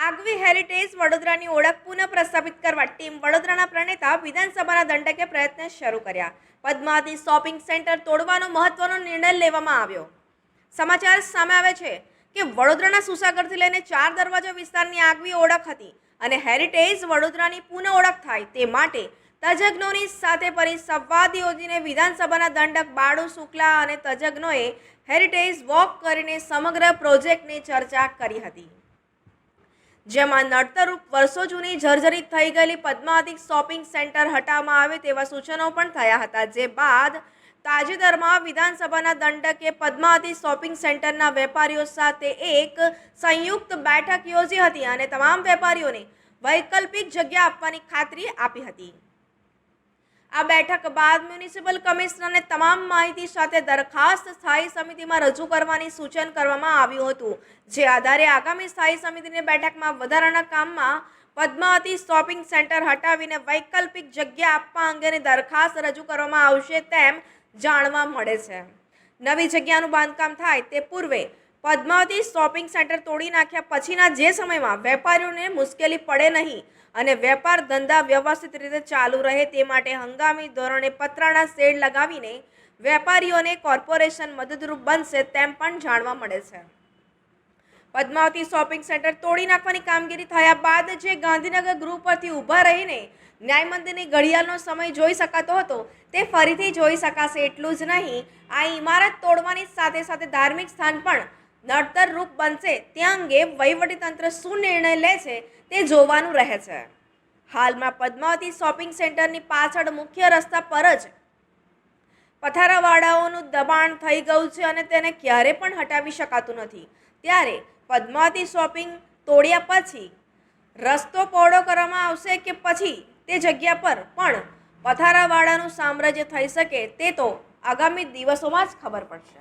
આગવી હેરિટેજ વડોદરાની ઓળખ પુનઃ પ્રસ્થાપિત કરવા ટીમ વડોદરાના પ્રણેતા વિધાનસભાના દંડકે પ્રયત્ન શરૂ કર્યા. પદ્માવતી શોપિંગ સેન્ટર તોડવાનો મહત્વનો નિર્ણય લેવામાં આવ્યો. સમાચાર સામે આવે છે કે વડોદરાના સુસાગરથી લઈને 4 દરવાજા વિસ્તારની આગવી ઓળખ હતી અને હેરિટેજ વડોદરાની પુનઃ ઓળખ થાય તે માટે તજજ્ઞોની સાથે પરિસંવાદ યોજીને વિધાનસભાના દંડક બાળુ શુક્લા અને તજજ્ઞોએ હેરિટેજ વોક કરીને સમગ્ર પ્રોજેક્ટની ચર્ચા કરી હતી, જેમાં નડતરરૂપ વર્ષો જૂની જર્જરિત થઈ ગયેલી પદ્માવતી શોપિંગ સેન્ટર હટાવવામાં આવે તેવા સૂચનો પણ થયા હતા. જે બાદ તાજેતરમાં વિધાનસભાના દંડકે પદ્માવતી શોપિંગ સેન્ટરના વેપારીઓ સાથે એક સંયુક્ત બેઠક યોજી હતી અને તમામ વેપારીઓને વૈકલ્પિક જગ્યા આપવાની ખાતરી આપી હતી. આ બેઠક બાદ મ્યુનિસિપલ કમિશનરને તમામ માહિતી સાથે દરખાસ્ત સ્થાયી સમિતિમાં રજૂ કરવાની સૂચન કરવામાં આવ્યું હતું. જે આધારે આગામી સ્થાયી સમિતિની બેઠકમાં વધારાના કામમાં પદ્માવતી શોપિંગ સેન્ટર હટાવીને વૈકલ્પિક જગ્યા આપવા અંગેની દરખાસ્ત રજૂ કરવામાં આવશે તેમ જાણવા મળે છે. નવી જગ્યાનું બાંધકામ થાય તે પૂર્વે પદ્માવતી શોપિંગ સેન્ટર તોડી નાખ્યા પછીના જે સમયમાં વેપારીઓને મુશ્કેલી પડે નહીં અને વેપાર ધંધા વ્યવસ્થિત રીતે ચાલુ રહે તે માટે હંગામી ધોરણે પતરાના શેડ લગાવીને વેપારીઓને કોર્પોરેશન મદદરૂપ બનશે તેમ પણ જાણવા મળે છે. પદ્માવતી શોપિંગ સેન્ટર તોડી નાખવાની કામગીરી થયા બાદ જે ગાંધીનગર ગૃહ પરથી ઊભા રહીને ન્યાય મંદિરની ઘડિયાળનો સમય જોઈ શકાતો હતો તે ફરીથી જોઈ શકાશે. એટલું જ નહીં, આ ઇમારત તોડવાની સાથે સાથે ધાર્મિક સ્થાન પણ નડતરરૂપ બનશે તે અંગે વહીવટીતંત્ર શું નિર્ણય લે છે તે જોવાનું રહે છે. હાલમાં પદ્માવતી શોપિંગ સેન્ટરની પાછળ મુખ્ય રસ્તા પર જ પથારાવાળાઓનું દબાણ થઈ ગયું છે અને તેને ક્યારે પણ હટાવી શકાતું નથી. ત્યારે પદ્માવતી શોપિંગ તોડ્યા પછી રસ્તો પહોળો કરવામાં આવશે કે પછી તે જગ્યા પર પણ પથારાવાળાનું સામ્રાજ્ય થઈ શકે તે તો આગામી દિવસોમાં જ ખબર પડશે.